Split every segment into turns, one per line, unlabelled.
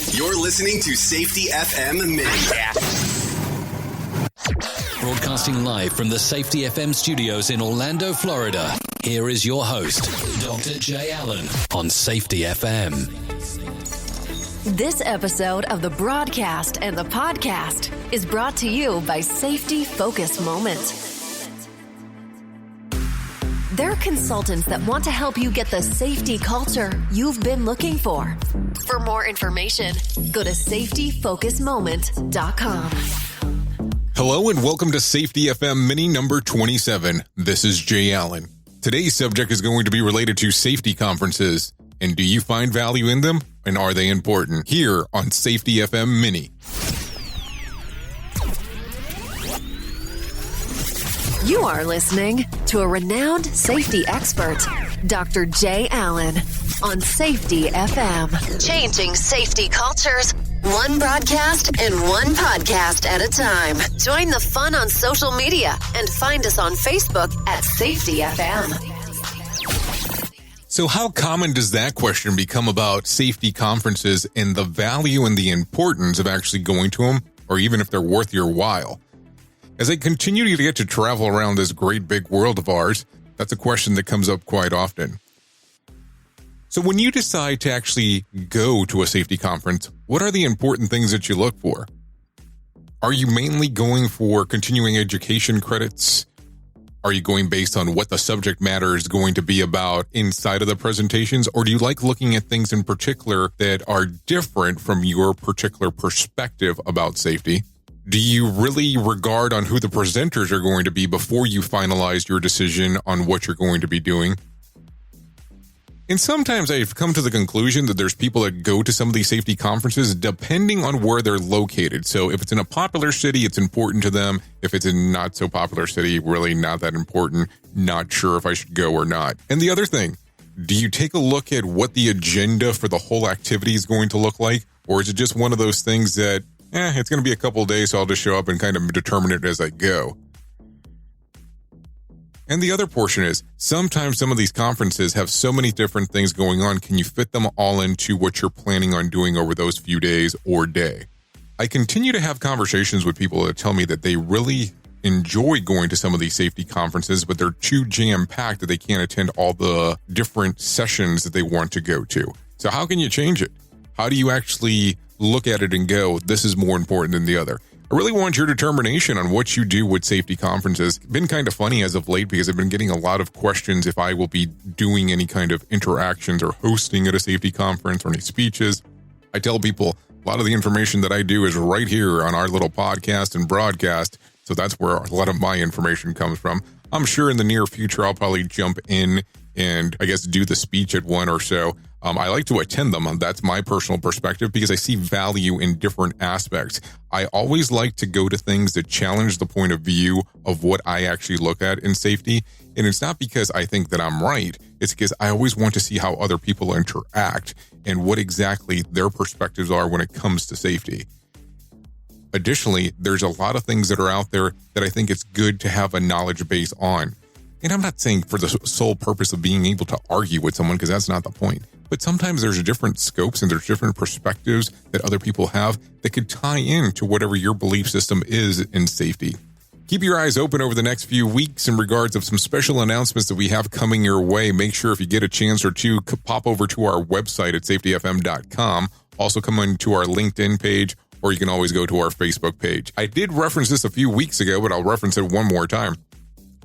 You're listening to Safety FM Mini.
Broadcasting live from the Safety FM studios in Orlando, Florida. Here is your host, Dr. Jay Allen on Safety FM.
This episode of the broadcast and the podcast is brought to you by Safety Focus Moment. They're consultants that want to help you get the safety culture you've been looking for. For more information, go to safetyfocusmoment.com.
Hello and welcome to Safety FM Mini number 27. This is Jay Allen. Today's subject is going to be related to safety conferences. And do you find value in them? And are they important? Here on Safety FM Mini.
You are listening to a renowned safety expert, Dr. Jay Allen, on Safety FM. Changing safety cultures, one broadcast and one podcast at a time. Join the fun on social media and find us on Facebook at Safety FM.
So how common does that question become about safety conferences and the value and the importance of actually going to them, or even if they're worth your while? As I continue to get to travel around this great big world of ours, that's a question that comes up quite often. So when you decide to actually go to a safety conference, what are the important things that you look for? Are you mainly going for continuing education credits? Are you going based on what the subject matter is going to be about inside of the presentations? Or do you like looking at things in particular that are different from your particular perspective about safety? Do you really regard on who the presenters are going to be before you finalize your decision on what you're going to be doing? And sometimes I've come to the conclusion that there's people that go to some of these safety conferences depending on where they're located. So if it's in a popular city, it's important to them. If it's in a not so popular city, really not that important. Not sure if I should go or not. And the other thing, do you take a look at what the agenda for the whole activity is going to look like? Or is it just one of those things that it's going to be a couple of days, so I'll just show up and kind of determine it as I go. And the other portion is, sometimes some of these conferences have so many different things going on. Can you fit them all into what you're planning on doing over those few days or day? I continue to have conversations with people that tell me that they really enjoy going to some of these safety conferences, but they're too jam-packed that they can't attend all the different sessions that they want to go to. So how can you change it? How do you actually look at it and go, this is more important than the other? I really want your determination on what you do with safety conferences. It's been kind of funny as of late because I've been getting a lot of questions if I will be doing any kind of interactions or hosting at a safety conference or any speeches. I tell people a lot of the information that I do is right here on our little podcast and broadcast. So that's where a lot of my information comes from. I'm sure in the near future, I'll probably jump in and I guess do the speech at one or so. I like to attend them. That's my personal perspective because I see value in different aspects. I always like to go to things that challenge the point of view of what I actually look at in safety. And it's not because I think that I'm right. It's because I always want to see how other people interact and what exactly their perspectives are when it comes to safety. Additionally, there's a lot of things that are out there that I think it's good to have a knowledge base on. And I'm not saying for the sole purpose of being able to argue with someone, because that's not the point. But sometimes there's different scopes and there's different perspectives that other people have that could tie into whatever your belief system is in safety. Keep your eyes open over the next few weeks in regards of some special announcements that we have coming your way. Make sure if you get a chance or two, pop over to our website at safetyfm.com. Also come into our LinkedIn page, or you can always go to our Facebook page. I did reference this a few weeks ago, but I'll reference it one more time.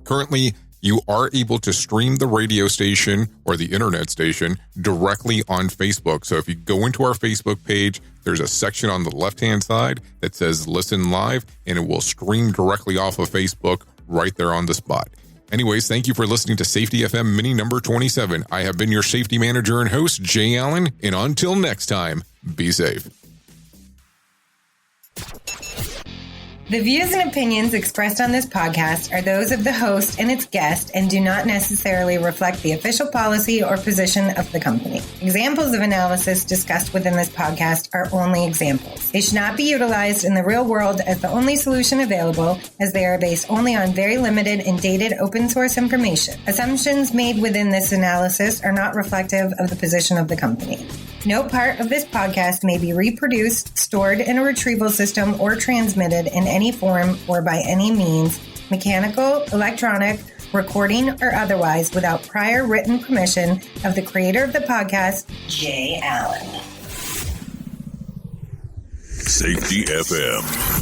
Currently, you are able to stream the radio station or the internet station directly on Facebook. So if you go into our Facebook page, there's a section on the left-hand side that says Listen Live, and it will stream directly off of Facebook right there on the spot. Anyways, thank you for listening to Safety FM Mini number 27. I have been your safety manager and host, Jay Allen, and until next time, be safe.
The views and opinions expressed on this podcast are those of the host and its guest and do not necessarily reflect the official policy or position of the company. Examples of analysis discussed within this podcast are only examples. They should not be utilized in the real world as the only solution available, as they are based only on very limited and dated open source information. Assumptions made within this analysis are not reflective of the position of the company. No part of this podcast may be reproduced, stored in a retrieval system, or transmitted in any form or by any means, mechanical, electronic, recording, or otherwise, without prior written permission of the creator of the podcast, Jay Allen.
Safety FM.